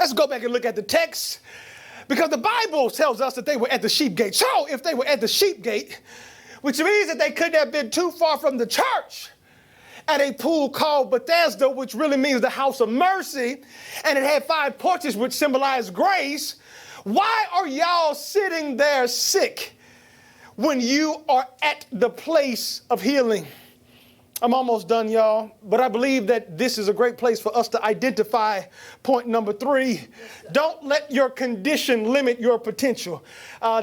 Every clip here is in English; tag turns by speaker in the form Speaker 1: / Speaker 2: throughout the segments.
Speaker 1: Let's go back and look at the text, because the Bible tells us that they were at the sheep gate. So if they were at the sheep gate, which means that they couldn't have been too far from the church, at a pool called Bethesda, which really means the house of mercy, and it had 5 porches which symbolize grace. Why are y'all sitting there sick when you are at the place of healing? I'm almost done, y'all, but I believe that this is a great place for us to identify point number 3. Don't let your condition limit your potential.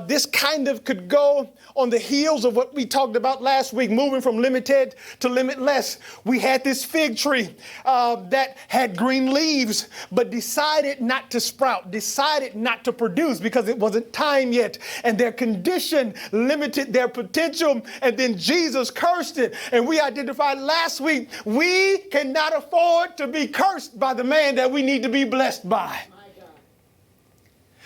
Speaker 1: This kind of could go on the heels of what we talked about last week, moving from limited to limitless. We had this fig tree that had green leaves, but decided not to sprout, decided not to produce because it wasn't time yet. And their condition limited their potential. And then Jesus cursed it. And we identified last week, we cannot afford to be cursed by the man that we need to be blessed by.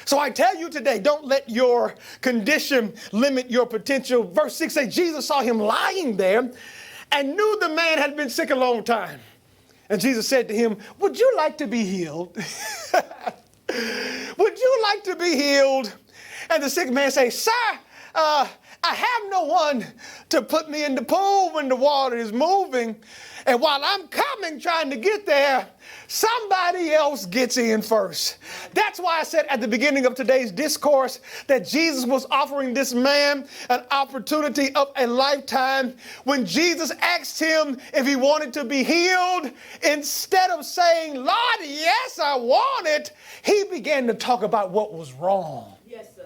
Speaker 1: So I tell you today, don't let your condition limit your potential. Verse 6 says, Jesus saw him lying there and knew the man had been sick a long time. And Jesus said to him, would you like to be healed? Would you like to be healed? And the sick man says, sir, I have no one to put me in the pool when the water is moving. And while I'm coming, trying to get there, somebody else gets in first. That's why I said at the beginning of today's discourse that Jesus was offering this man an opportunity of a lifetime. When Jesus asked him if he wanted to be healed, instead of saying, Lord, yes, I want it, he began to talk about what was wrong.
Speaker 2: Yes, sir.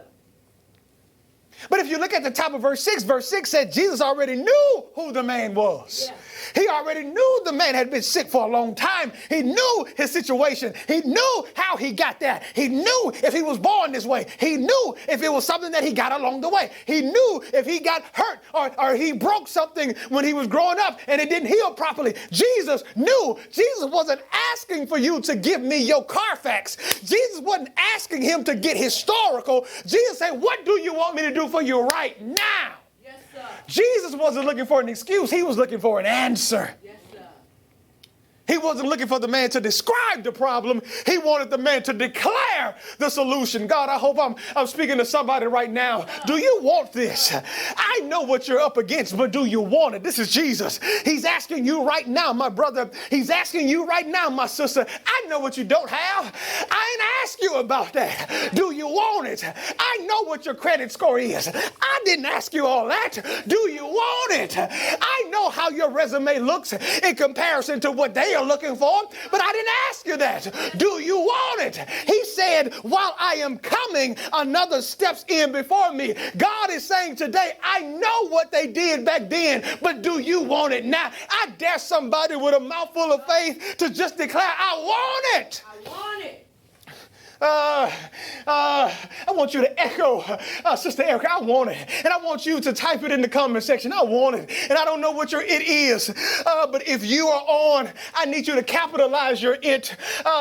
Speaker 1: But if you look at the top of verse 6 said Jesus already knew who the man was.
Speaker 2: Yeah.
Speaker 1: He already knew the man had been sick for a long time. He knew his situation. He knew how he got there. He knew if he was born this way. He knew if it was something that he got along the way. He knew if he got hurt or he broke something when he was growing up and it didn't heal properly. Jesus knew. Jesus wasn't asking for you to give me your Carfax. Jesus wasn't asking him to get historical. Jesus said, what do you want me to do for you right now? Jesus wasn't looking for an excuse. He was looking for an answer.
Speaker 2: Yes, sir.
Speaker 1: He wasn't looking for the man to describe the problem. He wanted the man to declare the solution. God, I hope I'm speaking to somebody right now. Do you want this? I know what you're up against, but do you want it? This is Jesus. He's asking you right now, my brother. He's asking you right now, my sister. I know what you don't have. I ain't asked you about that. Do you want it? I know what your credit score is. I didn't ask you all that. Do you want it? I know how your resume looks in comparison to what they are looking for, but I didn't ask you that. Do you want it? He said, while I am coming, another steps in before me. God is saying today, I know what they did back then, but do you want it now? I dare somebody with a mouthful of faith to just declare, I want it.
Speaker 2: I want it.
Speaker 1: I want you to echo, Sister Erica, I want it. And I want you to type it in the comment section. I want it. And I don't know what your it is. But if you are on, I need you to capitalize your it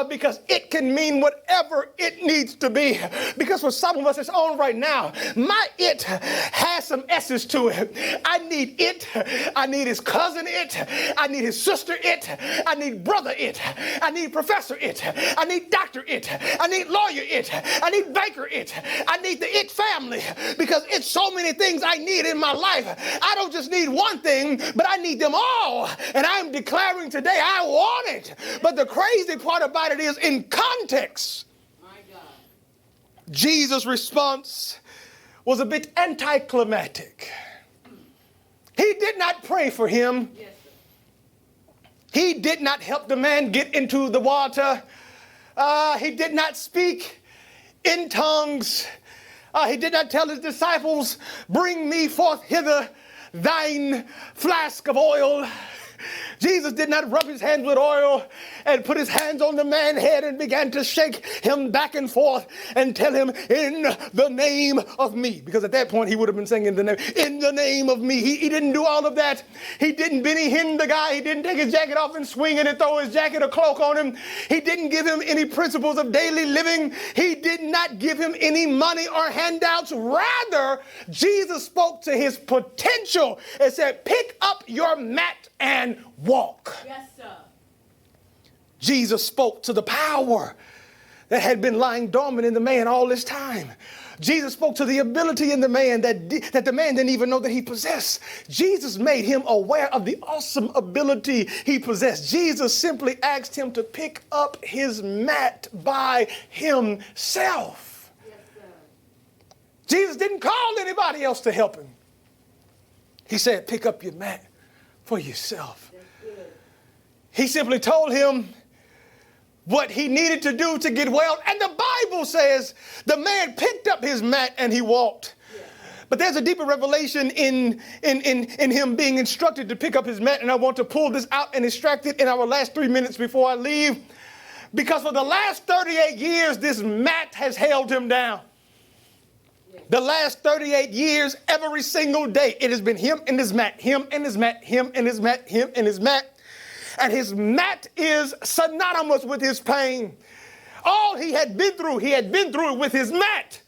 Speaker 1: because it can mean whatever it needs to be. Because for some of us, it's on right now. My it has some S's to it. I need it. I need his cousin it. I need his sister it. I need brother it. I need professor it. I need doctor it. I need lawyer it. I need banker it. I need the it family because it's so many things I need in my life. I don't just need one thing, but I need them all. And I'm declaring today I want it. But the crazy part about it is in context.
Speaker 2: My God.
Speaker 1: Jesus' response was a bit anticlimactic. He did not pray for him.
Speaker 2: Yes, sir.
Speaker 1: He did not help the man get into the water. He did not speak in tongues. He did not tell his disciples, bring me forth hither thine flask of oil. Jesus did not rub his hands with oil and put his hands on the man's head and began to shake him back and forth and tell him, in the name of me. Because at that point, he would have been saying in the name of me. He didn't do all of that. He didn't Benny Hinn the guy. He didn't take his jacket off and swing it and throw his jacket or cloak on him. He didn't give him any principles of daily living. He did not give him any money or handouts. Rather, Jesus spoke to his potential and said, pick up your mat and walk.
Speaker 2: Yes, sir.
Speaker 1: Jesus spoke to the power that had been lying dormant in the man all this time. Jesus spoke to the ability in the man that the man didn't even know that he possessed. Jesus made him aware of the awesome ability he possessed. Jesus simply asked him to pick up his mat by himself. Yes, Jesus didn't call anybody else to help him. He said, pick up your mat for yourself. He simply told him what he needed to do to get well. And the Bible says the man picked up his mat and he walked. Yeah. But there's a deeper revelation in him being instructed to pick up his mat. And I want to pull this out and extract it in our last 3 minutes before I leave. Because for the last 38 years, this mat has held him down. Yeah. The last 38 years, every single day, it has been him and his mat, him and his mat, him and his mat, him and his mat. And his mat is synonymous with his pain. All he had been through it with his mat.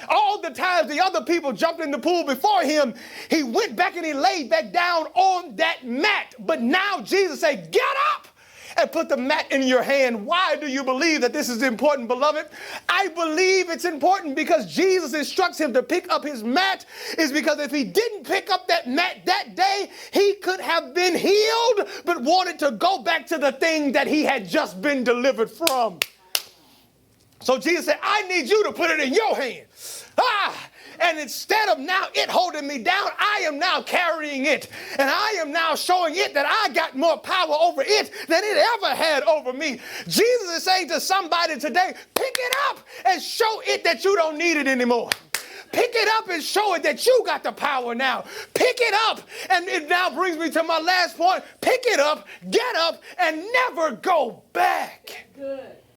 Speaker 1: All the times the other people jumped in the pool before him, he went back and he laid back down on that mat. But now Jesus said, get up and put the mat in your hand. Why do you believe that this is important, beloved? I believe it's important because Jesus instructs him to pick up his mat, is because if he didn't pick up that mat that day, he could have been healed, but wanted to go back to the thing that he had just been delivered from. So Jesus said, I need you to put it in your hand. And instead of now it holding me down, I am now carrying it. And I am now showing it that I got more power over it than it ever had over me. Jesus is saying to somebody today, pick it up and show it that you don't need it anymore. Pick it up and show it that you got the power now. Pick it up. And it now brings me to my last point. Pick it up, get up, and never go back.